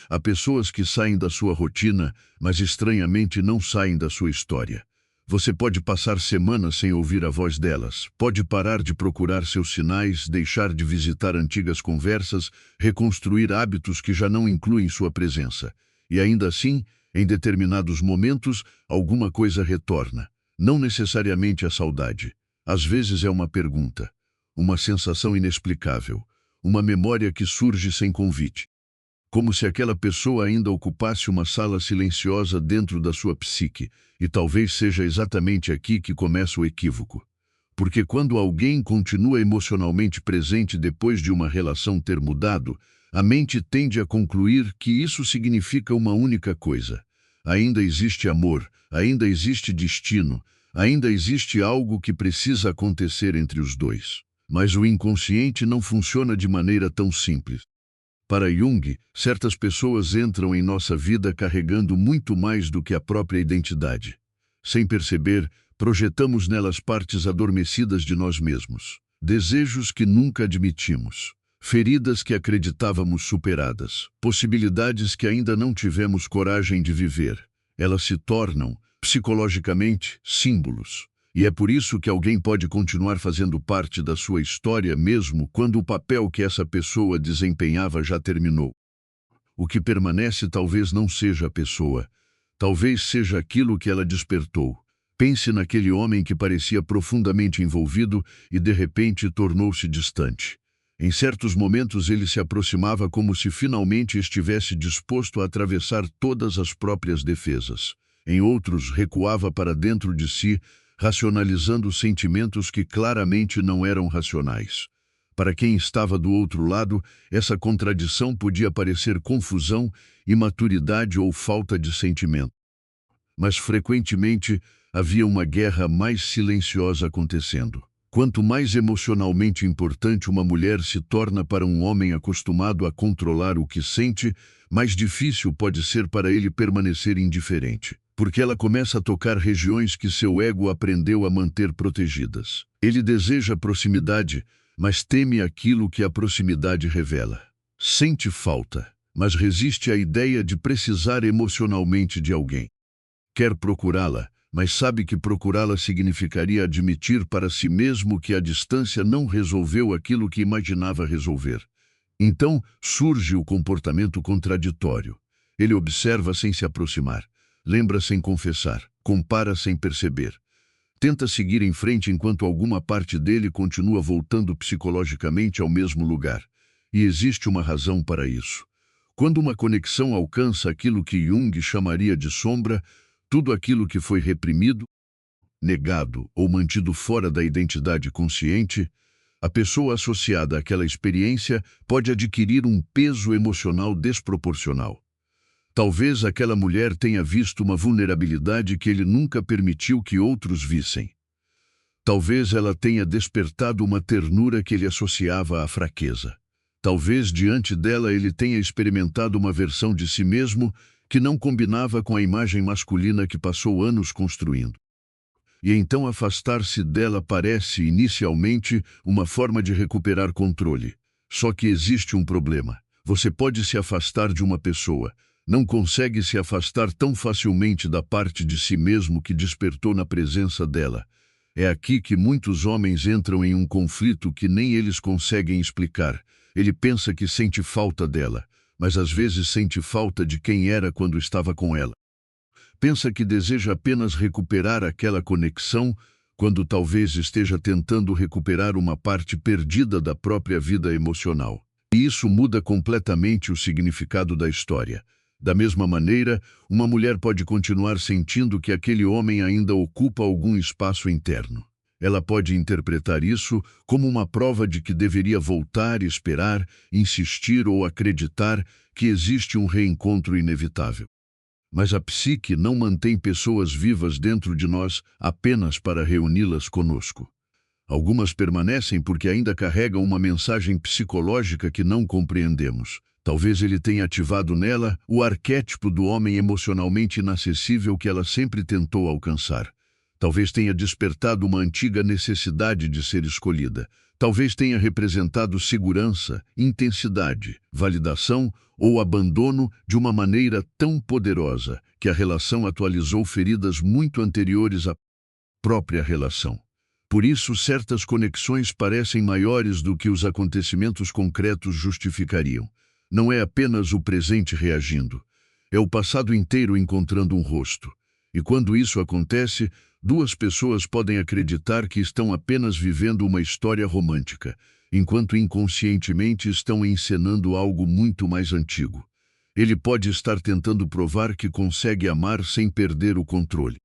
Há pessoas que saem da sua rotina, mas estranhamente não saem da sua história. Você pode passar semanas sem ouvir a voz delas, pode parar de procurar seus sinais, deixar de visitar antigas conversas, reconstruir hábitos que já não incluem sua presença. E ainda assim, em determinados momentos, alguma coisa retorna. Não necessariamente a saudade. Às vezes é uma pergunta, uma sensação inexplicável, uma memória que surge sem convite. Como se aquela pessoa ainda ocupasse uma sala silenciosa dentro da sua psique, e talvez seja exatamente aqui que começa o equívoco. Porque quando alguém continua emocionalmente presente depois de uma relação ter mudado, a mente tende a concluir que isso significa uma única coisa. Ainda existe amor, ainda existe destino, ainda existe algo que precisa acontecer entre os dois. Mas o inconsciente não funciona de maneira tão simples. Para Jung, certas pessoas entram em nossa vida carregando muito mais do que a própria identidade. Sem perceber, projetamos nelas partes adormecidas de nós mesmos, desejos que nunca admitimos, feridas que acreditávamos superadas, possibilidades que ainda não tivemos coragem de viver. Elas se tornam, psicologicamente, símbolos. E é por isso que alguém pode continuar fazendo parte da sua história mesmo quando o papel que essa pessoa desempenhava já terminou. O que permanece talvez não seja a pessoa, talvez seja aquilo que ela despertou. Pense naquele homem que parecia profundamente envolvido e de repente tornou-se distante. Em certos momentos ele se aproximava como se finalmente estivesse disposto a atravessar todas as próprias defesas. Em outros recuava para dentro de si, racionalizando sentimentos que claramente não eram racionais. Para quem estava do outro lado, essa contradição podia parecer confusão, imaturidade ou falta de sentimento. Mas frequentemente havia uma guerra mais silenciosa acontecendo. Quanto mais emocionalmente importante uma mulher se torna para um homem acostumado a controlar o que sente, mais difícil pode ser para ele permanecer indiferente. Porque ela começa a tocar regiões que seu ego aprendeu a manter protegidas. Ele deseja proximidade, mas teme aquilo que a proximidade revela. Sente falta, mas resiste à ideia de precisar emocionalmente de alguém. Quer procurá-la, mas sabe que procurá-la significaria admitir para si mesmo que a distância não resolveu aquilo que imaginava resolver. Então surge o comportamento contraditório. Ele observa sem se aproximar. Lembra sem confessar, compara sem perceber. Tenta seguir em frente enquanto alguma parte dele continua voltando psicologicamente ao mesmo lugar. E existe uma razão para isso. Quando uma conexão alcança aquilo que Jung chamaria de sombra, tudo aquilo que foi reprimido, negado ou mantido fora da identidade consciente, a pessoa associada àquela experiência pode adquirir um peso emocional desproporcional. Talvez aquela mulher tenha visto uma vulnerabilidade que ele nunca permitiu que outros vissem. Talvez ela tenha despertado uma ternura que ele associava à fraqueza. Talvez diante dela ele tenha experimentado uma versão de si mesmo que não combinava com a imagem masculina que passou anos construindo. E então afastar-se dela parece, inicialmente, uma forma de recuperar controle. Só que existe um problema. Você pode se afastar de uma pessoa, não consegue se afastar tão facilmente da parte de si mesmo que despertou na presença dela. É aqui que muitos homens entram em um conflito que nem eles conseguem explicar. Ele pensa que sente falta dela, mas às vezes sente falta de quem era quando estava com ela. Pensa que deseja apenas recuperar aquela conexão, quando talvez esteja tentando recuperar uma parte perdida da própria vida emocional. E isso muda completamente o significado da história. Da mesma maneira, uma mulher pode continuar sentindo que aquele homem ainda ocupa algum espaço interno. Ela pode interpretar isso como uma prova de que deveria voltar, esperar, insistir ou acreditar que existe um reencontro inevitável. Mas a psique não mantém pessoas vivas dentro de nós apenas para reuni-las conosco. Algumas permanecem porque ainda carregam uma mensagem psicológica que não compreendemos. Talvez ele tenha ativado nela o arquétipo do homem emocionalmente inacessível que ela sempre tentou alcançar. Talvez tenha despertado uma antiga necessidade de ser escolhida. Talvez tenha representado segurança, intensidade, validação ou abandono de uma maneira tão poderosa que a relação atualizou feridas muito anteriores à própria relação. Por isso, certas conexões parecem maiores do que os acontecimentos concretos justificariam. Não é apenas o presente reagindo, é o passado inteiro encontrando um rosto. E quando isso acontece, duas pessoas podem acreditar que estão apenas vivendo uma história romântica, enquanto inconscientemente estão encenando algo muito mais antigo. Ele pode estar tentando provar que consegue amar sem perder o controle.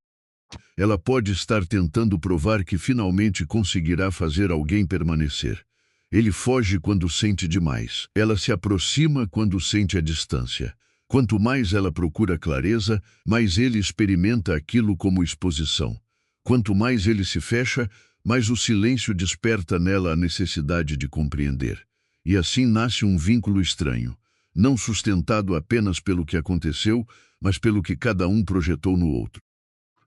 Ela pode estar tentando provar que finalmente conseguirá fazer alguém permanecer. Ele foge quando sente demais. Ela se aproxima quando sente a distância. Quanto mais ela procura clareza, mais ele experimenta aquilo como exposição. Quanto mais ele se fecha, mais o silêncio desperta nela a necessidade de compreender. E assim nasce um vínculo estranho, não sustentado apenas pelo que aconteceu, mas pelo que cada um projetou no outro.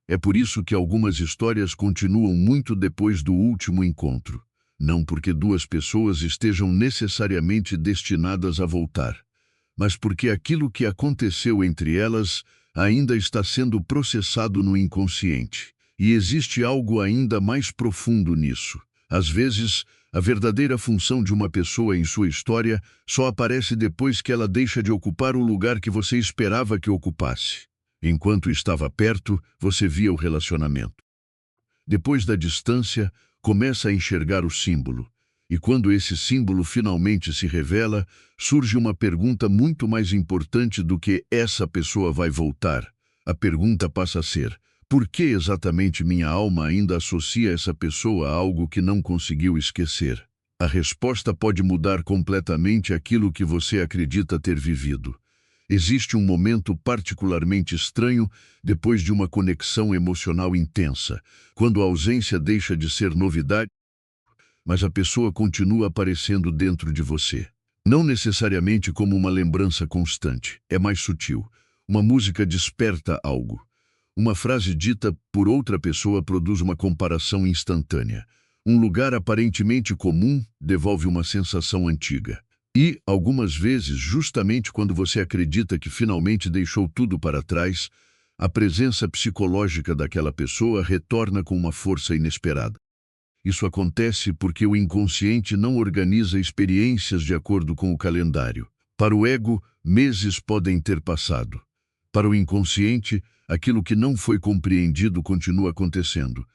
É por isso que algumas histórias continuam muito depois do último encontro. Não porque duas pessoas estejam necessariamente destinadas a voltar, mas porque aquilo que aconteceu entre elas ainda está sendo processado no inconsciente. E existe algo ainda mais profundo nisso. Às vezes, a verdadeira função de uma pessoa em sua história só aparece depois que ela deixa de ocupar o lugar que você esperava que ocupasse. Enquanto estava perto, você via o relacionamento. Depois da distância, começa a enxergar o símbolo. E quando esse símbolo finalmente se revela, surge uma pergunta muito mais importante do que essa pessoa vai voltar. A pergunta passa a ser: por que exatamente minha alma ainda associa essa pessoa a algo que não conseguiu esquecer? A resposta pode mudar completamente aquilo que você acredita ter vivido. Existe um momento particularmente estranho depois de uma conexão emocional intensa, quando a ausência deixa de ser novidade, mas a pessoa continua aparecendo dentro de você. Não necessariamente como uma lembrança constante, é mais sutil. Uma música desperta algo. Uma frase dita por outra pessoa produz uma comparação instantânea. Um lugar aparentemente comum devolve uma sensação antiga. E, algumas vezes, justamente quando você acredita que finalmente deixou tudo para trás, a presença psicológica daquela pessoa retorna com uma força inesperada. Isso acontece porque o inconsciente não organiza experiências de acordo com o calendário. Para o ego, meses podem ter passado. Para o inconsciente, aquilo que não foi compreendido continua acontecendo.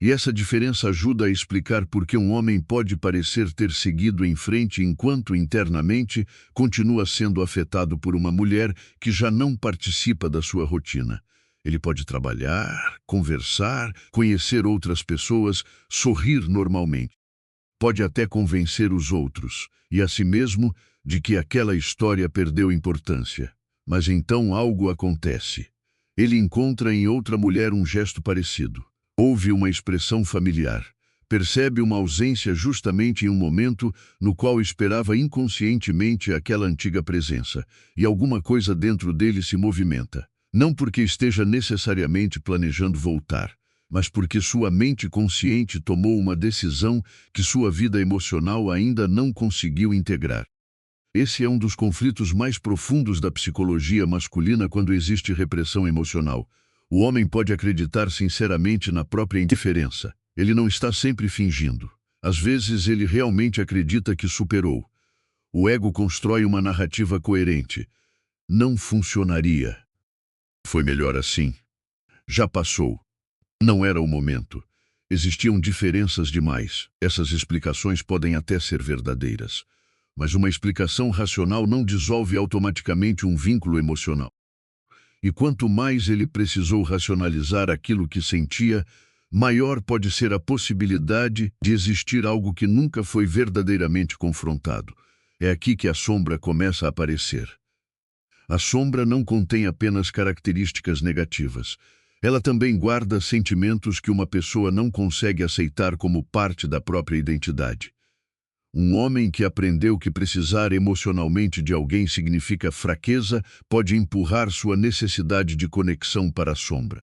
E essa diferença ajuda a explicar por que um homem pode parecer ter seguido em frente enquanto internamente continua sendo afetado por uma mulher que já não participa da sua rotina. Ele pode trabalhar, conversar, conhecer outras pessoas, sorrir normalmente. Pode até convencer os outros, e a si mesmo, de que aquela história perdeu importância. Mas então algo acontece. Ele encontra em outra mulher um gesto parecido. Ouve uma expressão familiar. Percebe uma ausência justamente em um momento no qual esperava inconscientemente aquela antiga presença, e alguma coisa dentro dele se movimenta. Não porque esteja necessariamente planejando voltar, mas porque sua mente consciente tomou uma decisão que sua vida emocional ainda não conseguiu integrar. Esse é um dos conflitos mais profundos da psicologia masculina quando existe repressão emocional. O homem pode acreditar sinceramente na própria indiferença. Ele não está sempre fingindo. Às vezes ele realmente acredita que superou. O ego constrói uma narrativa coerente. Não funcionaria. Foi melhor assim. Já passou. Não era o momento. Existiam diferenças demais. Essas explicações podem até ser verdadeiras. Mas uma explicação racional não dissolve automaticamente um vínculo emocional. E quanto mais ele precisou racionalizar aquilo que sentia, maior pode ser a possibilidade de existir algo que nunca foi verdadeiramente confrontado. É aqui que a sombra começa a aparecer. A sombra não contém apenas características negativas. Ela também guarda sentimentos que uma pessoa não consegue aceitar como parte da própria identidade. Um homem que aprendeu que precisar emocionalmente de alguém significa fraqueza pode empurrar sua necessidade de conexão para a sombra.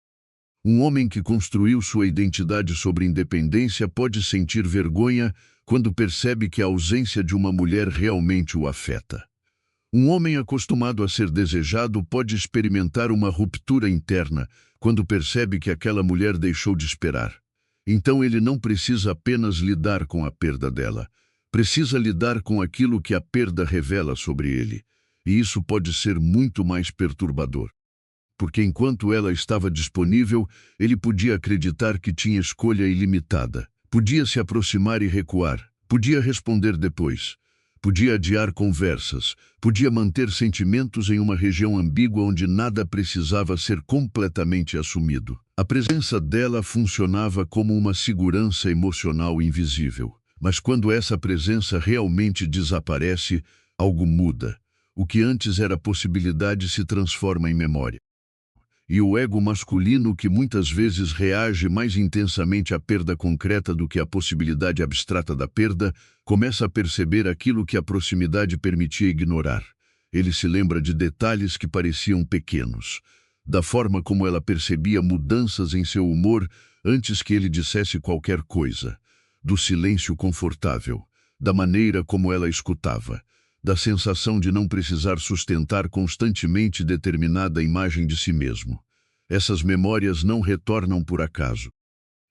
Um homem que construiu sua identidade sobre independência pode sentir vergonha quando percebe que a ausência de uma mulher realmente o afeta. Um homem acostumado a ser desejado pode experimentar uma ruptura interna quando percebe que aquela mulher deixou de esperar. Então ele não precisa apenas lidar com a perda dela, precisa lidar com aquilo que a perda revela sobre ele. E isso pode ser muito mais perturbador. Porque enquanto ela estava disponível, ele podia acreditar que tinha escolha ilimitada. Podia se aproximar e recuar, podia responder depois, podia adiar conversas, podia manter sentimentos em uma região ambígua onde nada precisava ser completamente assumido. A presença dela funcionava como uma segurança emocional invisível. Mas quando essa presença realmente desaparece, algo muda. O que antes era possibilidade se transforma em memória. E o ego masculino, que muitas vezes reage mais intensamente à perda concreta do que à possibilidade abstrata da perda, começa a perceber aquilo que a proximidade permitia ignorar. Ele se lembra de detalhes que pareciam pequenos, da forma como ela percebia mudanças em seu humor antes que ele dissesse qualquer coisa, do silêncio confortável, da maneira como ela escutava, da sensação de não precisar sustentar constantemente determinada imagem de si mesmo. Essas memórias não retornam por acaso.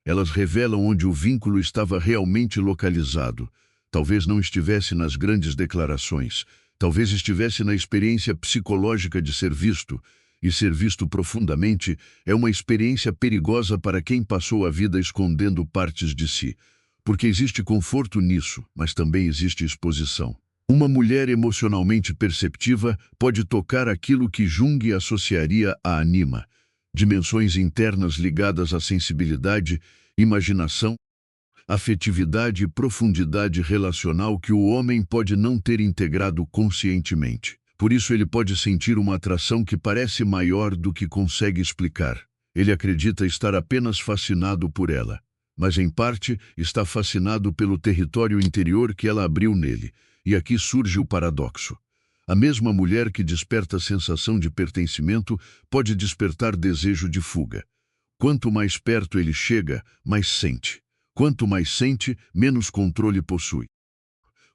Elas revelam onde o vínculo estava realmente localizado. Talvez não estivesse nas grandes declarações, talvez estivesse na experiência psicológica de ser visto, e ser visto profundamente é uma experiência perigosa para quem passou a vida escondendo partes de si, porque existe conforto nisso, mas também existe exposição. Uma mulher emocionalmente perceptiva pode tocar aquilo que Jung associaria à anima, dimensões internas ligadas à sensibilidade, imaginação, afetividade e profundidade relacional que o homem pode não ter integrado conscientemente. Por isso ele pode sentir uma atração que parece maior do que consegue explicar. Ele acredita estar apenas fascinado por ela, mas em parte está fascinado pelo território interior que ela abriu nele. E aqui surge o paradoxo. A mesma mulher que desperta a sensação de pertencimento pode despertar desejo de fuga. Quanto mais perto ele chega, mais sente. Quanto mais sente, menos controle possui.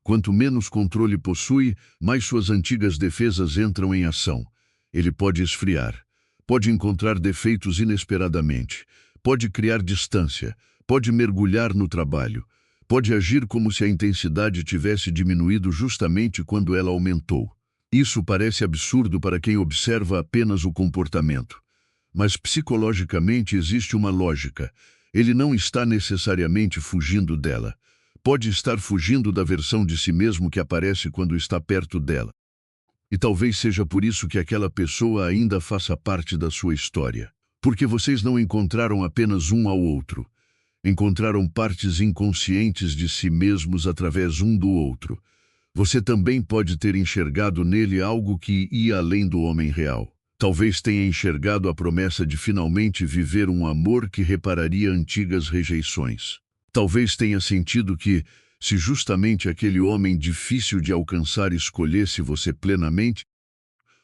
Quanto menos controle possui, mais suas antigas defesas entram em ação. Ele pode esfriar, pode encontrar defeitos inesperadamente, pode criar distância, pode mergulhar no trabalho, pode agir como se a intensidade tivesse diminuído justamente quando ela aumentou. Isso parece absurdo para quem observa apenas o comportamento. Mas psicologicamente existe uma lógica. Ele não está necessariamente fugindo dela. Pode estar fugindo da versão de si mesmo que aparece quando está perto dela. E talvez seja por isso que aquela pessoa ainda faça parte da sua história. Porque vocês não encontraram apenas um ao outro. Encontraram partes inconscientes de si mesmos através um do outro. Você também pode ter enxergado nele algo que ia além do homem real. Talvez tenha enxergado a promessa de finalmente viver um amor que repararia antigas rejeições. Talvez tenha sentido que, se justamente aquele homem difícil de alcançar escolhesse você plenamente,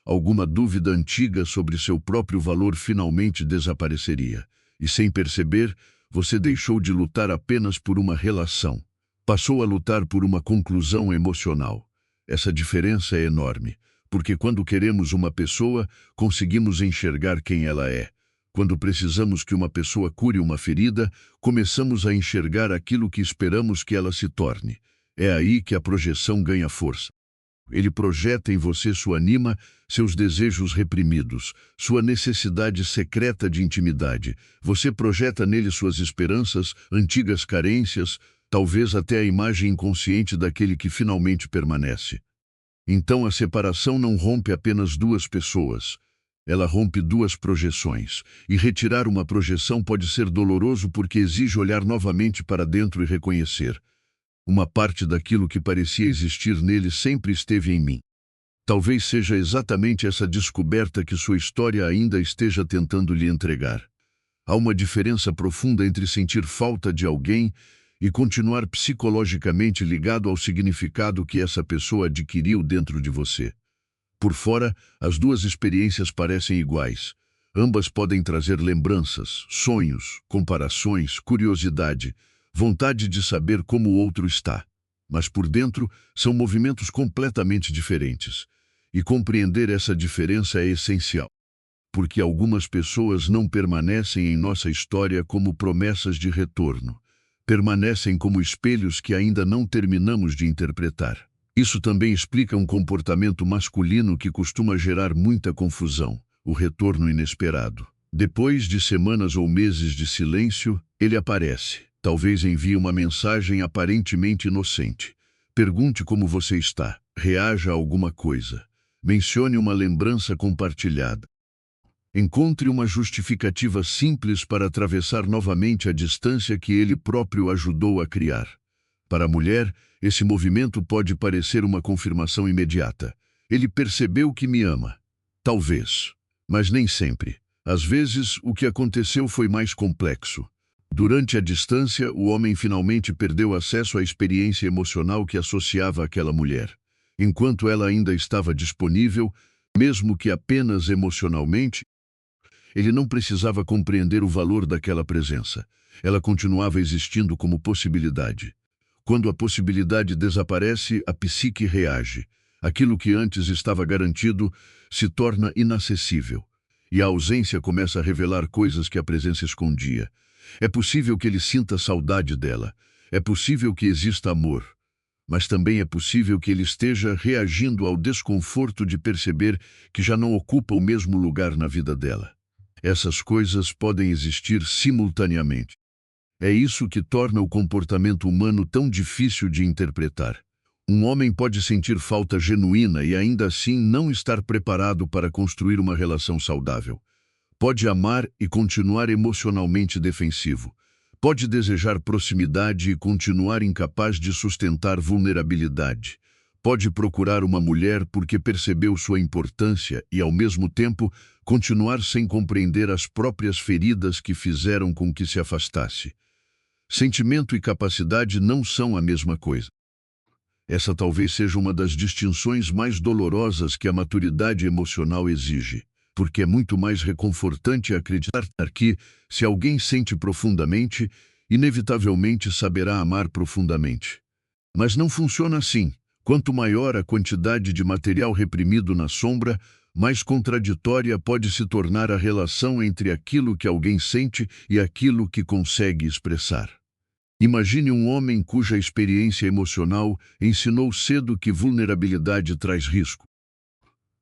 alguma dúvida antiga sobre seu próprio valor finalmente desapareceria. E sem perceber, você deixou de lutar apenas por uma relação. Passou a lutar por uma conclusão emocional. Essa diferença é enorme, porque quando queremos uma pessoa, conseguimos enxergar quem ela é. Quando precisamos que uma pessoa cure uma ferida, começamos a enxergar aquilo que esperamos que ela se torne. É aí que a projeção ganha força. Ele projeta em você sua anima, seus desejos reprimidos, sua necessidade secreta de intimidade. Você projeta nele suas esperanças, antigas carências, talvez até a imagem inconsciente daquele que finalmente permanece. Então a separação não rompe apenas duas pessoas. Ela rompe duas projeções. E retirar uma projeção pode ser doloroso porque exige olhar novamente para dentro e reconhecer. Uma parte daquilo que parecia existir nele sempre esteve em mim. Talvez seja exatamente essa descoberta que sua história ainda esteja tentando lhe entregar. Há uma diferença profunda entre sentir falta de alguém e continuar psicologicamente ligado ao significado que essa pessoa adquiriu dentro de você. Por fora, as duas experiências parecem iguais. Ambas podem trazer lembranças, sonhos, comparações, curiosidade. vontade de saber como o outro está. Mas por dentro são movimentos completamente diferentes. E compreender essa diferença é essencial, porque algumas pessoas não permanecem em nossa história como promessas de retorno. Permanecem como espelhos que ainda não terminamos de interpretar. Isso também explica um comportamento masculino que costuma gerar muita confusão, o retorno inesperado. Depois de semanas ou meses de silêncio, ele aparece. Talvez envie uma mensagem aparentemente inocente. Pergunte como você está. Reaja a alguma coisa. Mencione uma lembrança compartilhada. Encontre uma justificativa simples para atravessar novamente a distância que ele próprio ajudou a criar. Para a mulher, esse movimento pode parecer uma confirmação imediata. Ele percebeu que me ama. Talvez. Mas nem sempre. Às vezes, o que aconteceu foi mais complexo. Durante a distância, o homem finalmente perdeu acesso à experiência emocional que associava àquela mulher. Enquanto ela ainda estava disponível, mesmo que apenas emocionalmente, ele não precisava compreender o valor daquela presença. Ela continuava existindo como possibilidade. Quando a possibilidade desaparece, a psique reage. Aquilo que antes estava garantido se torna inacessível. E a ausência começa a revelar coisas que a presença escondia. É possível que ele sinta saudade dela. É possível que exista amor. Mas também é possível que ele esteja reagindo ao desconforto de perceber que já não ocupa o mesmo lugar na vida dela. Essas coisas podem existir simultaneamente. É isso que torna o comportamento humano tão difícil de interpretar. Um homem pode sentir falta genuína e ainda assim não estar preparado para construir uma relação saudável. Pode amar e continuar emocionalmente defensivo. Pode desejar proximidade e continuar incapaz de sustentar vulnerabilidade. Pode procurar uma mulher porque percebeu sua importância e, ao mesmo tempo, continuar sem compreender as próprias feridas que fizeram com que se afastasse. Sentimento e capacidade não são a mesma coisa. Essa talvez seja uma das distinções mais dolorosas que a maturidade emocional exige, porque é muito mais reconfortante acreditar que, se alguém sente profundamente, inevitavelmente saberá amar profundamente. Mas não funciona assim. Quanto maior a quantidade de material reprimido na sombra, mais contraditória pode se tornar a relação entre aquilo que alguém sente e aquilo que consegue expressar. Imagine um homem cuja experiência emocional ensinou cedo que vulnerabilidade traz risco.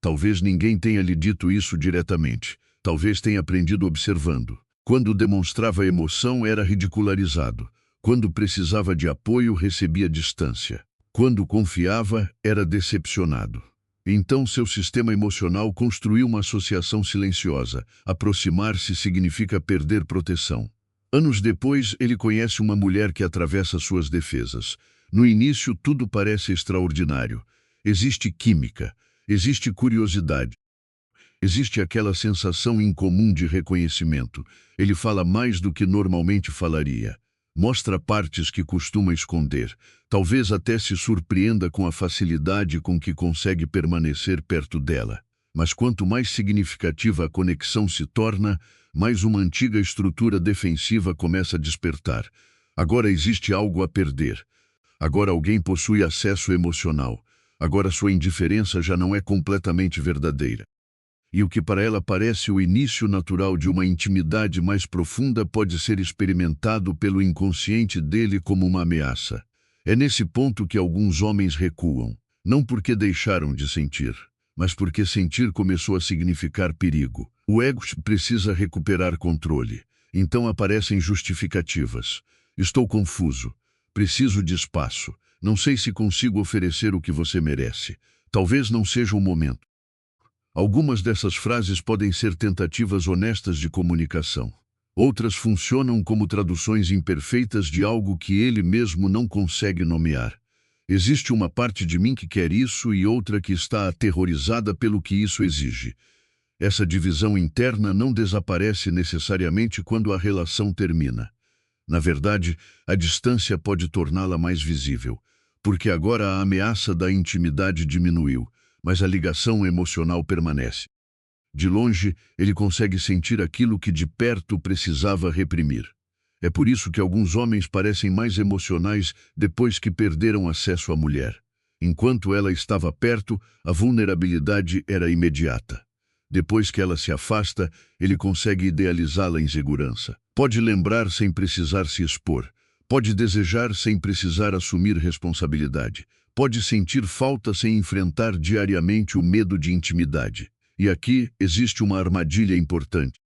Talvez ninguém tenha lhe dito isso diretamente. Talvez tenha aprendido observando. Quando demonstrava emoção, era ridicularizado. Quando precisava de apoio, recebia distância. Quando confiava, era decepcionado. Então seu sistema emocional construiu uma associação silenciosa. Aproximar-se significa perder proteção. Anos depois, ele conhece uma mulher que atravessa suas defesas. No início, tudo parece extraordinário. Existe química, existe curiosidade. Existe aquela sensação incomum de reconhecimento. Ele fala mais do que normalmente falaria. Mostra partes que costuma esconder. Talvez até se surpreenda com a facilidade com que consegue permanecer perto dela. Mas quanto mais significativa a conexão se torna, mais uma antiga estrutura defensiva começa a despertar. Agora existe algo a perder. Agora alguém possui acesso emocional. Agora sua indiferença já não é completamente verdadeira. E o que para ela parece o início natural de uma intimidade mais profunda pode ser experimentado pelo inconsciente dele como uma ameaça. É nesse ponto que alguns homens recuam, não porque deixaram de sentir, mas porque sentir começou a significar perigo. O ego precisa recuperar controle. Então aparecem justificativas. Estou confuso. Preciso de espaço. Não sei se consigo oferecer o que você merece. Talvez não seja o momento. Algumas dessas frases podem ser tentativas honestas de comunicação. Outras funcionam como traduções imperfeitas de algo que ele mesmo não consegue nomear. Existe uma parte de mim que quer isso e outra que está aterrorizada pelo que isso exige. Essa divisão interna não desaparece necessariamente quando a relação termina. Na verdade, a distância pode torná-la mais visível, porque agora a ameaça da intimidade diminuiu, mas a ligação emocional permanece. De longe, ele consegue sentir aquilo que de perto precisava reprimir. É por isso que alguns homens parecem mais emocionais depois que perderam acesso à mulher. Enquanto ela estava perto, a vulnerabilidade era imediata. Depois que ela se afasta, ele consegue idealizá-la em segurança. Pode lembrar sem precisar se expor. Pode desejar sem precisar assumir responsabilidade. Pode sentir falta sem enfrentar diariamente o medo de intimidade. E aqui existe uma armadilha importante.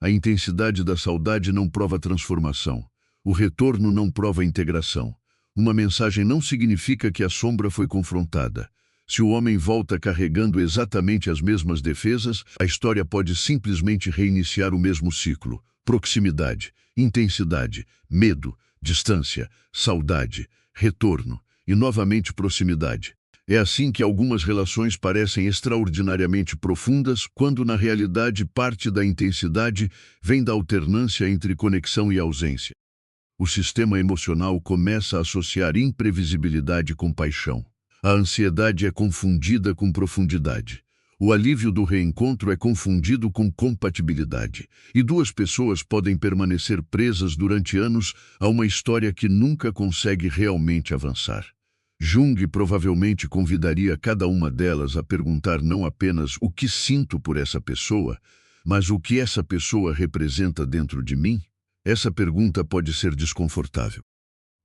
A intensidade da saudade não prova transformação. O retorno não prova integração. Uma mensagem não significa que a sombra foi confrontada. Se o homem volta carregando exatamente as mesmas defesas, a história pode simplesmente reiniciar o mesmo ciclo. Proximidade, intensidade, medo, distância, saudade, retorno e novamente proximidade. É assim que algumas relações parecem extraordinariamente profundas, quando na realidade parte da intensidade vem da alternância entre conexão e ausência. O sistema emocional começa a associar imprevisibilidade com paixão. A ansiedade é confundida com profundidade. O alívio do reencontro é confundido com compatibilidade. E duas pessoas podem permanecer presas durante anos a uma história que nunca consegue realmente avançar. Jung provavelmente convidaria cada uma delas a perguntar não apenas o que sinto por essa pessoa, mas o que essa pessoa representa dentro de mim. Essa pergunta pode ser desconfortável,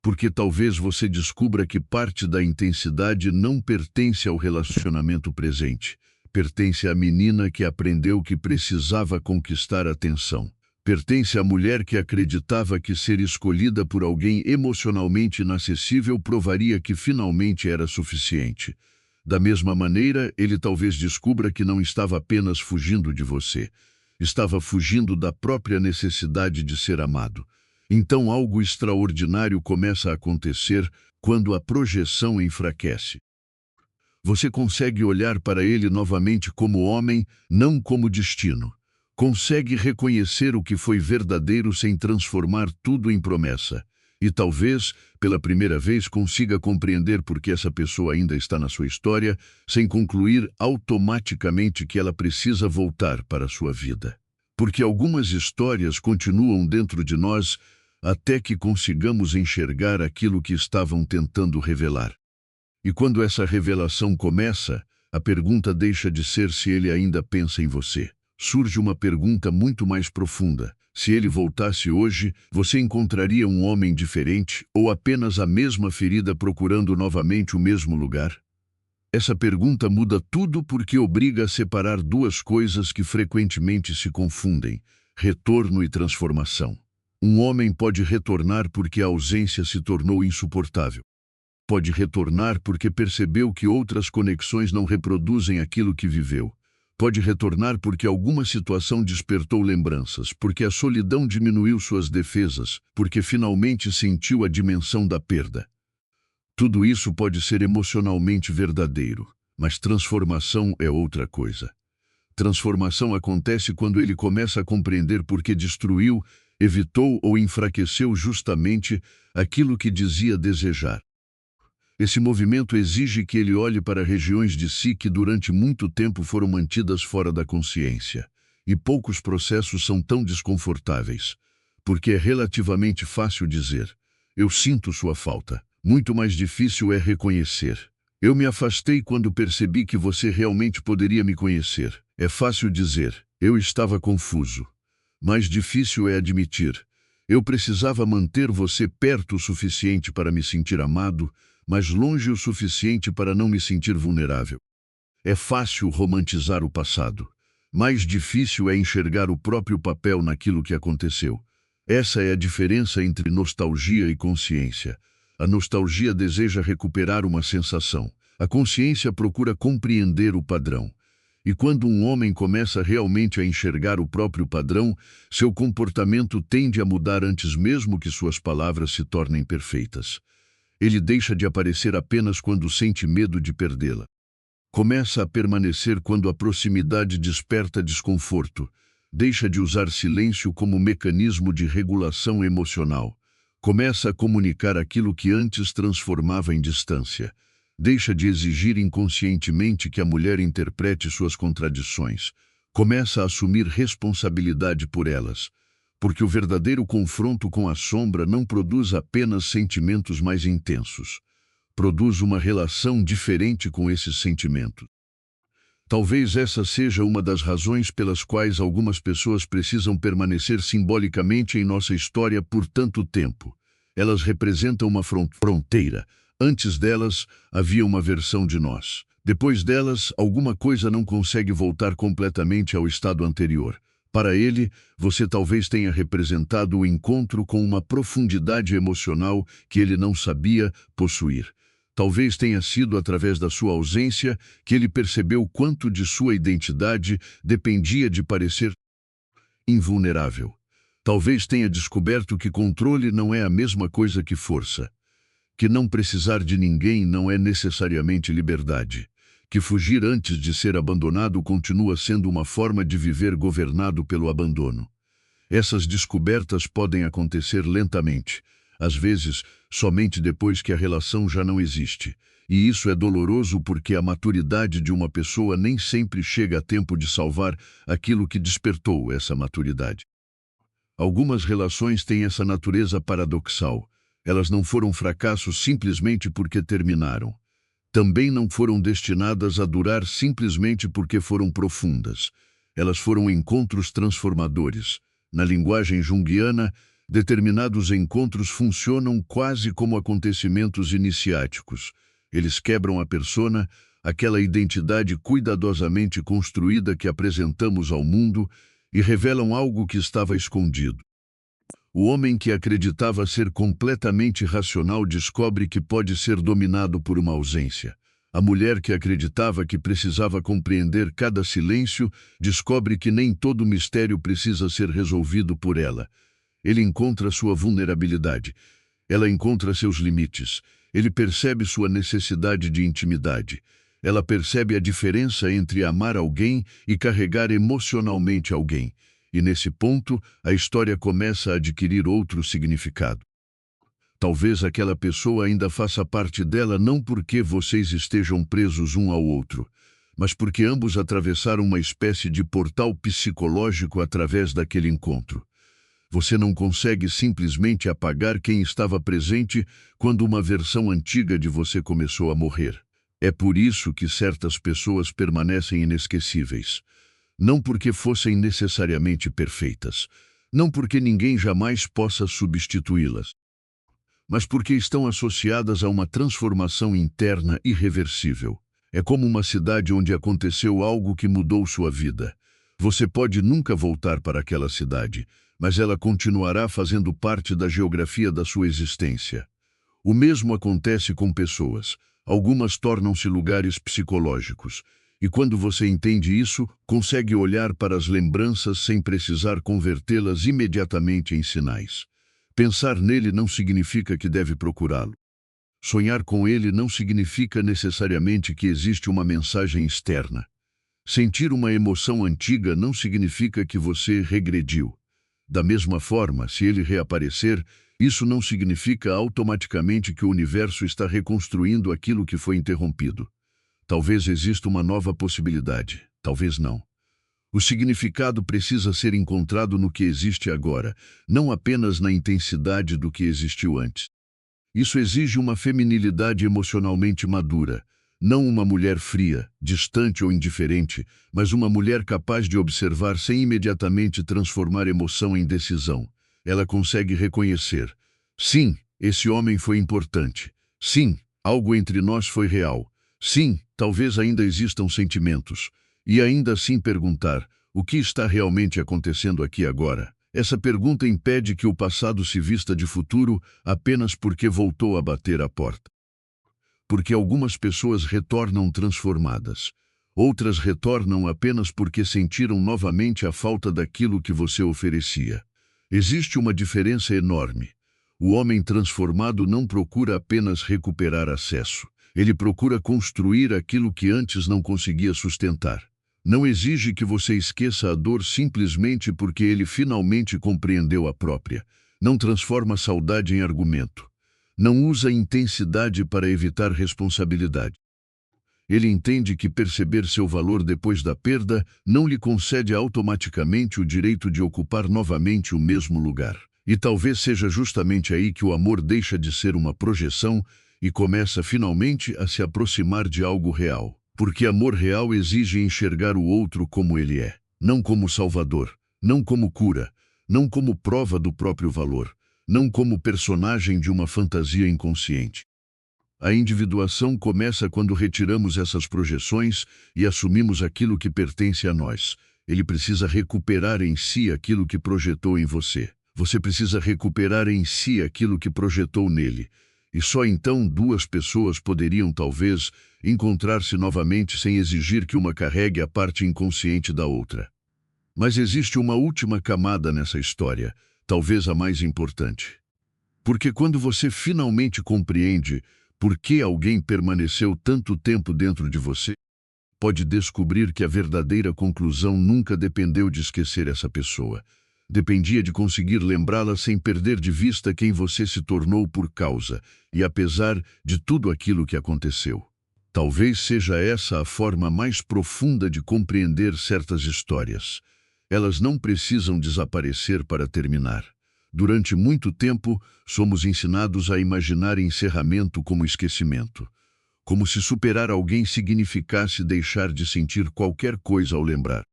porque talvez você descubra que parte da intensidade não pertence ao relacionamento presente. Pertence à menina que aprendeu que precisava conquistar atenção. Pertence à mulher que acreditava que ser escolhida por alguém emocionalmente inacessível provaria que finalmente era suficiente. Da mesma maneira, ele talvez descubra que não estava apenas fugindo de você. Estava fugindo da própria necessidade de ser amado. Então algo extraordinário começa a acontecer quando a projeção enfraquece. Você consegue olhar para ele novamente como homem, não como destino. Consegue reconhecer o que foi verdadeiro sem transformar tudo em promessa. E talvez, pela primeira vez, consiga compreender por que essa pessoa ainda está na sua história, sem concluir automaticamente que ela precisa voltar para a sua vida. Porque algumas histórias continuam dentro de nós até que consigamos enxergar aquilo que estavam tentando revelar. E quando essa revelação começa, a pergunta deixa de ser se ele ainda pensa em você. Surge uma pergunta muito mais profunda. Se ele voltasse hoje, você encontraria um homem diferente ou apenas a mesma ferida procurando novamente o mesmo lugar? Essa pergunta muda tudo porque obriga a separar duas coisas que frequentemente se confundem: retorno e transformação. Um homem pode retornar porque a ausência se tornou insuportável. Pode retornar porque percebeu que outras conexões não reproduzem aquilo que viveu. Pode retornar porque alguma situação despertou lembranças, porque a solidão diminuiu suas defesas, porque finalmente sentiu a dimensão da perda. Tudo isso pode ser emocionalmente verdadeiro, mas transformação é outra coisa. Transformação acontece quando ele começa a compreender por que destruiu, evitou ou enfraqueceu justamente aquilo que dizia desejar. Esse movimento exige que ele olhe para regiões de si que durante muito tempo foram mantidas fora da consciência. E poucos processos são tão desconfortáveis, porque é relativamente fácil dizer: eu sinto sua falta. Muito mais difícil é reconhecer: eu me afastei quando percebi que você realmente poderia me conhecer. É fácil dizer: eu estava confuso. Mais difícil é admitir: eu precisava manter você perto o suficiente para me sentir amado, mas longe o suficiente para não me sentir vulnerável. É fácil romantizar o passado. Mais difícil é enxergar o próprio papel naquilo que aconteceu. Essa é a diferença entre nostalgia e consciência. A nostalgia deseja recuperar uma sensação. A consciência procura compreender o padrão. E quando um homem começa realmente a enxergar o próprio padrão, seu comportamento tende a mudar antes mesmo que suas palavras se tornem perfeitas. Ele deixa de aparecer apenas quando sente medo de perdê-la. Começa a permanecer quando a proximidade desperta desconforto. Deixa de usar silêncio como mecanismo de regulação emocional. Começa a comunicar aquilo que antes transformava em distância. Deixa de exigir inconscientemente que a mulher interprete suas contradições. Começa a assumir responsabilidade por elas. Porque o verdadeiro confronto com a sombra não produz apenas sentimentos mais intensos. Produz uma relação diferente com esses sentimentos. Talvez essa seja uma das razões pelas quais algumas pessoas precisam permanecer simbolicamente em nossa história por tanto tempo. Elas representam uma fronteira. Antes delas, havia uma versão de nós. Depois delas, alguma coisa não consegue voltar completamente ao estado anterior. Para ele, você talvez tenha representado o encontro com uma profundidade emocional que ele não sabia possuir. Talvez tenha sido através da sua ausência que ele percebeu quanto de sua identidade dependia de parecer invulnerável. Talvez tenha descoberto que controle não é a mesma coisa que força. Que não precisar de ninguém não é necessariamente liberdade. Que fugir antes de ser abandonado continua sendo uma forma de viver governado pelo abandono. Essas descobertas podem acontecer lentamente, às vezes somente depois que a relação já não existe. E isso é doloroso porque a maturidade de uma pessoa nem sempre chega a tempo de salvar aquilo que despertou essa maturidade. Algumas relações têm essa natureza paradoxal. Elas não foram fracassos simplesmente porque terminaram. Também não foram destinadas a durar simplesmente porque foram profundas. Elas foram encontros transformadores. Na linguagem junguiana, determinados encontros funcionam quase como acontecimentos iniciáticos. Eles quebram a persona, aquela identidade cuidadosamente construída que apresentamos ao mundo, e revelam algo que estava escondido. O homem que acreditava ser completamente racional descobre que pode ser dominado por uma ausência. A mulher que acreditava que precisava compreender cada silêncio descobre que nem todo mistério precisa ser resolvido por ela. Ele encontra sua vulnerabilidade. Ela encontra seus limites. Ele percebe sua necessidade de intimidade. Ela percebe a diferença entre amar alguém e carregar emocionalmente alguém. E nesse ponto, a história começa a adquirir outro significado. Talvez aquela pessoa ainda faça parte dela não porque vocês estejam presos um ao outro, mas porque ambos atravessaram uma espécie de portal psicológico através daquele encontro. Você não consegue simplesmente apagar quem estava presente quando uma versão antiga de você começou a morrer. É por isso que certas pessoas permanecem inesquecíveis. Não porque fossem necessariamente perfeitas, não porque ninguém jamais possa substituí-las, mas porque estão associadas a uma transformação interna irreversível. É como uma cidade onde aconteceu algo que mudou sua vida. Você pode nunca voltar para aquela cidade, mas ela continuará fazendo parte da geografia da sua existência. O mesmo acontece com pessoas. Algumas tornam-se lugares psicológicos. E quando você entende isso, consegue olhar para as lembranças sem precisar convertê-las imediatamente em sinais. Pensar nele não significa que deve procurá-lo. Sonhar com ele não significa necessariamente que existe uma mensagem externa. Sentir uma emoção antiga não significa que você regrediu. Da mesma forma, se ele reaparecer, isso não significa automaticamente que o universo está reconstruindo aquilo que foi interrompido. Talvez exista uma nova possibilidade, talvez não. O significado precisa ser encontrado no que existe agora, não apenas na intensidade do que existiu antes. Isso exige uma feminilidade emocionalmente madura, não uma mulher fria, distante ou indiferente, mas uma mulher capaz de observar sem imediatamente transformar emoção em decisão. Ela consegue reconhecer: sim, esse homem foi importante. Sim, algo entre nós foi real. Sim, talvez ainda existam sentimentos. E ainda assim perguntar: o que está realmente acontecendo aqui agora? Essa pergunta impede que o passado se vista de futuro apenas porque voltou a bater a porta. Porque algumas pessoas retornam transformadas. Outras retornam apenas porque sentiram novamente a falta daquilo que você oferecia. Existe uma diferença enorme. O homem transformado não procura apenas recuperar acesso. Ele procura construir aquilo que antes não conseguia sustentar. Não exige que você esqueça a dor simplesmente porque ele finalmente compreendeu a própria. Não transforma saudade em argumento. Não usa intensidade para evitar responsabilidade. Ele entende que perceber seu valor depois da perda não lhe concede automaticamente o direito de ocupar novamente o mesmo lugar. E talvez seja justamente aí que o amor deixa de ser uma projeção e começa finalmente a se aproximar de algo real. Porque amor real exige enxergar o outro como ele é, não como salvador, não como cura, não como prova do próprio valor, não como personagem de uma fantasia inconsciente. A individuação começa quando retiramos essas projeções e assumimos aquilo que pertence a nós. Ele precisa recuperar em si aquilo que projetou em você. Você precisa recuperar em si aquilo que projetou nele. E só então duas pessoas poderiam, talvez, encontrar-se novamente sem exigir que uma carregue a parte inconsciente da outra. Mas existe uma última camada nessa história, talvez a mais importante. Porque quando você finalmente compreende por que alguém permaneceu tanto tempo dentro de você, pode descobrir que a verdadeira conclusão nunca dependeu de esquecer essa pessoa. Dependia de conseguir lembrá-la sem perder de vista quem você se tornou por causa e apesar de tudo aquilo que aconteceu. Talvez seja essa a forma mais profunda de compreender certas histórias. Elas não precisam desaparecer para terminar. Durante muito tempo, somos ensinados a imaginar encerramento como esquecimento. Como se superar alguém significasse deixar de sentir qualquer coisa ao lembrar.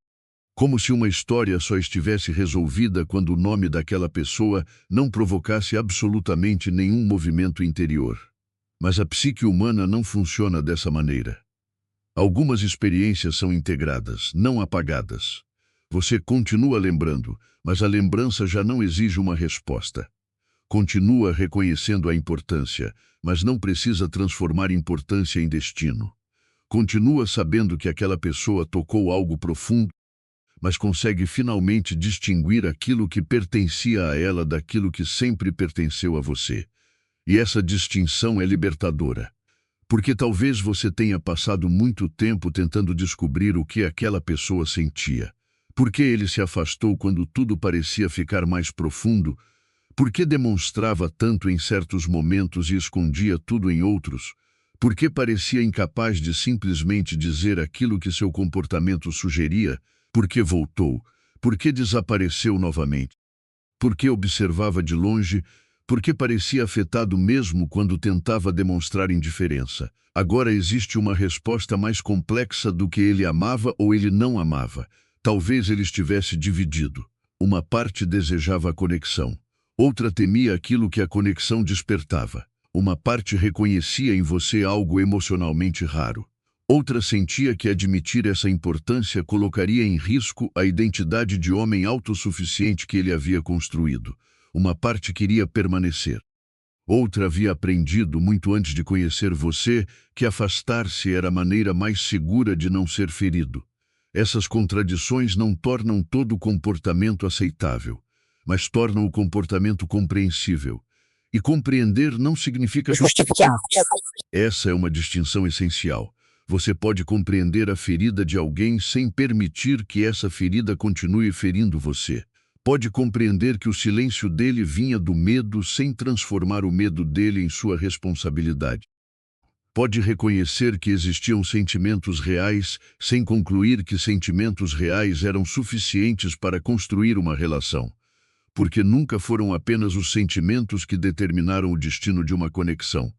Como se uma história só estivesse resolvida quando o nome daquela pessoa não provocasse absolutamente nenhum movimento interior. Mas a psique humana não funciona dessa maneira. Algumas experiências são integradas, não apagadas. Você continua lembrando, mas a lembrança já não exige uma resposta. Continua reconhecendo a importância, mas não precisa transformar importância em destino. Continua sabendo que aquela pessoa tocou algo profundo, mas consegue finalmente distinguir aquilo que pertencia a ela daquilo que sempre pertenceu a você. E essa distinção é libertadora. Porque talvez você tenha passado muito tempo tentando descobrir o que aquela pessoa sentia. Por que ele se afastou quando tudo parecia ficar mais profundo? Por que demonstrava tanto em certos momentos e escondia tudo em outros? Por que parecia incapaz de simplesmente dizer aquilo que seu comportamento sugeria? Por que voltou? Por que desapareceu novamente? Por que observava de longe? Por que parecia afetado mesmo quando tentava demonstrar indiferença? Agora existe uma resposta mais complexa do que ele amava ou ele não amava. Talvez ele estivesse dividido. Uma parte desejava a conexão. Outra temia aquilo que a conexão despertava. Uma parte reconhecia em você algo emocionalmente raro. Outra sentia que admitir essa importância colocaria em risco a identidade de homem autossuficiente que ele havia construído. Uma parte queria permanecer. Outra havia aprendido, muito antes de conhecer você, que afastar-se era a maneira mais segura de não ser ferido. Essas contradições não tornam todo o comportamento aceitável, mas tornam o comportamento compreensível. E compreender não significa justificar. Essa é uma distinção essencial. Você pode compreender a ferida de alguém sem permitir que essa ferida continue ferindo você. Pode compreender que o silêncio dele vinha do medo sem transformar o medo dele em sua responsabilidade. Pode reconhecer que existiam sentimentos reais sem concluir que sentimentos reais eram suficientes para construir uma relação. Porque nunca foram apenas os sentimentos que determinaram o destino de uma conexão.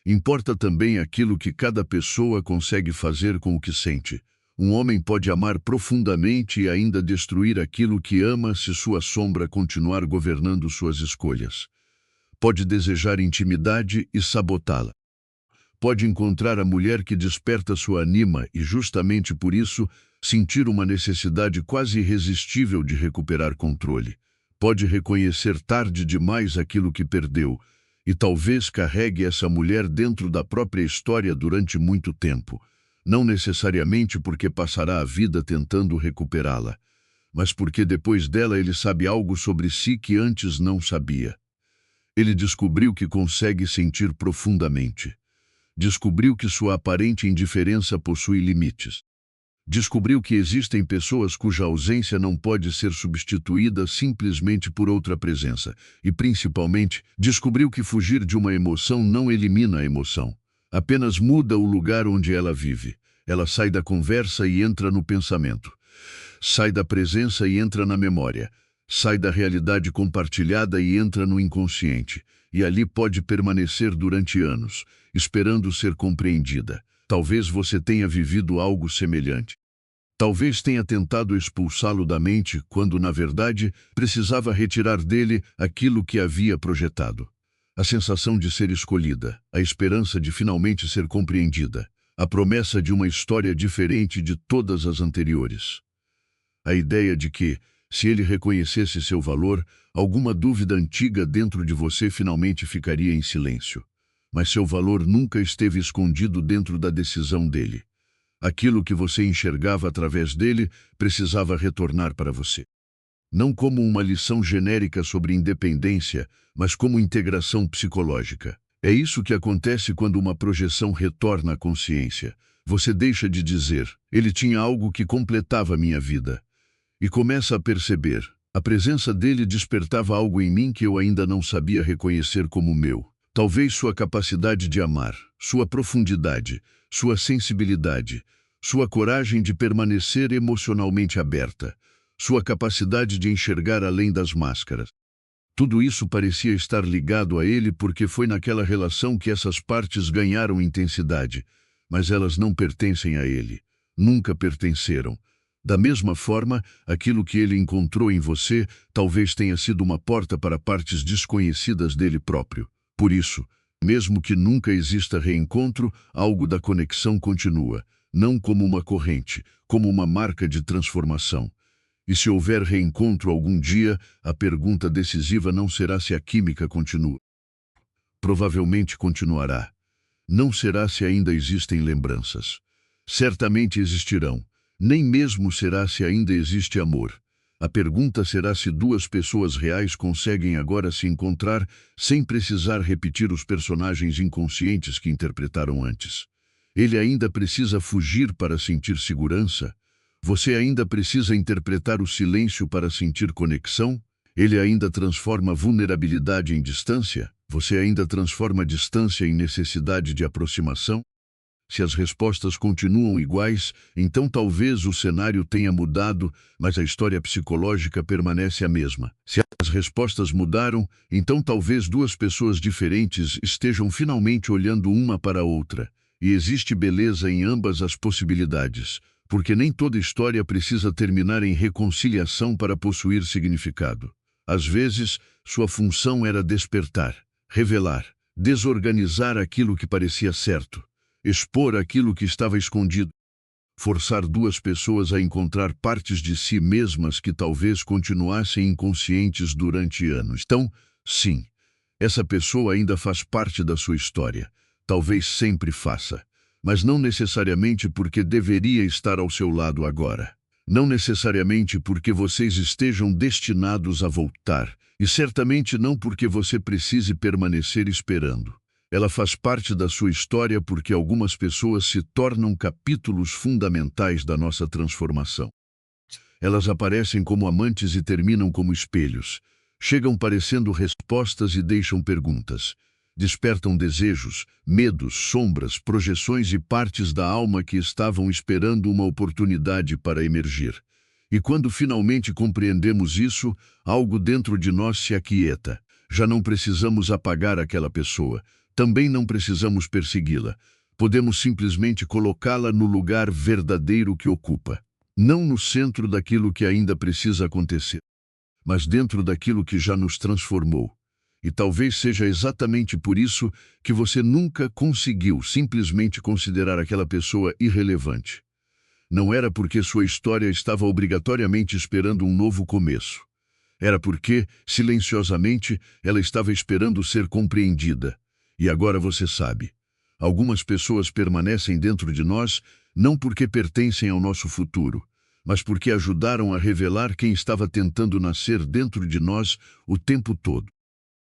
Importa também aquilo que cada pessoa consegue fazer com o que sente. Um homem pode amar profundamente e ainda destruir aquilo que ama se sua sombra continuar governando suas escolhas. Pode desejar intimidade e sabotá-la. Pode encontrar a mulher que desperta sua anima e, justamente por isso, sentir uma necessidade quase irresistível de recuperar controle. Pode reconhecer tarde demais aquilo que perdeu e talvez carregue essa mulher dentro da própria história durante muito tempo. Não necessariamente porque passará a vida tentando recuperá-la, mas porque depois dela ele sabe algo sobre si que antes não sabia. Ele descobriu que consegue sentir profundamente. Descobriu que sua aparente indiferença possui limites. Descobriu que existem pessoas cuja ausência não pode ser substituída simplesmente por outra presença. E, principalmente, descobriu que fugir de uma emoção não elimina a emoção. Apenas muda o lugar onde ela vive. Ela sai da conversa e entra no pensamento. Sai da presença e entra na memória. Sai da realidade compartilhada e entra no inconsciente. E ali pode permanecer durante anos, esperando ser compreendida. Talvez você tenha vivido algo semelhante. Talvez tenha tentado expulsá-lo da mente, quando, na verdade, precisava retirar dele aquilo que havia projetado. A sensação de ser escolhida, a esperança de finalmente ser compreendida, a promessa de uma história diferente de todas as anteriores. A ideia de que, se ele reconhecesse seu valor, alguma dúvida antiga dentro de você finalmente ficaria em silêncio. Mas seu valor nunca esteve escondido dentro da decisão dele. Aquilo que você enxergava através dele precisava retornar para você. Não como uma lição genérica sobre independência, mas como integração psicológica. É isso que acontece quando uma projeção retorna à consciência. Você deixa de dizer, ele tinha algo que completava minha vida. E começa a perceber, a presença dele despertava algo em mim que eu ainda não sabia reconhecer como meu. Talvez sua capacidade de amar, sua profundidade, sua sensibilidade, sua coragem de permanecer emocionalmente aberta, sua capacidade de enxergar além das máscaras. Tudo isso parecia estar ligado a ele porque foi naquela relação que essas partes ganharam intensidade, mas elas não pertencem a ele. Nunca pertenceram. Da mesma forma, aquilo que ele encontrou em você talvez tenha sido uma porta para partes desconhecidas dele próprio. Por isso, mesmo que nunca exista reencontro, algo da conexão continua, não como uma corrente, como uma marca de transformação. E se houver reencontro algum dia, a pergunta decisiva não será se a química continua. Provavelmente continuará. Não será se ainda existem lembranças. Certamente existirão. Nem mesmo será se ainda existe amor. A pergunta será se duas pessoas reais conseguem agora se encontrar sem precisar repetir os personagens inconscientes que interpretaram antes. Ele ainda precisa fugir para sentir segurança? Você ainda precisa interpretar o silêncio para sentir conexão? Ele ainda transforma vulnerabilidade em distância? Você ainda transforma distância em necessidade de aproximação? Se as respostas continuam iguais, então talvez o cenário tenha mudado, mas a história psicológica permanece a mesma. Se as respostas mudaram, então talvez duas pessoas diferentes estejam finalmente olhando uma para a outra. E existe beleza em ambas as possibilidades, porque nem toda história precisa terminar em reconciliação para possuir significado. Às vezes, sua função era despertar, revelar, desorganizar aquilo que parecia certo, expor aquilo que estava escondido, forçar duas pessoas a encontrar partes de si mesmas que talvez continuassem inconscientes durante anos. Então, sim, essa pessoa ainda faz parte da sua história. Talvez sempre faça, mas não necessariamente porque deveria estar ao seu lado agora. Não necessariamente porque vocês estejam destinados a voltar, e certamente não porque você precise permanecer esperando. Ela faz parte da sua história porque algumas pessoas se tornam capítulos fundamentais da nossa transformação. Elas aparecem como amantes e terminam como espelhos. Chegam parecendo respostas e deixam perguntas. Despertam desejos, medos, sombras, projeções e partes da alma que estavam esperando uma oportunidade para emergir. E quando finalmente compreendemos isso, algo dentro de nós se aquieta. Já não precisamos apagar aquela pessoa. Também não precisamos persegui-la. Podemos simplesmente colocá-la no lugar verdadeiro que ocupa. Não no centro daquilo que ainda precisa acontecer, mas dentro daquilo que já nos transformou. E talvez seja exatamente por isso que você nunca conseguiu simplesmente considerar aquela pessoa irrelevante. Não era porque sua história estava obrigatoriamente esperando um novo começo. Era porque, silenciosamente, ela estava esperando ser compreendida. E agora você sabe. Algumas pessoas permanecem dentro de nós não porque pertencem ao nosso futuro, mas porque ajudaram a revelar quem estava tentando nascer dentro de nós o tempo todo.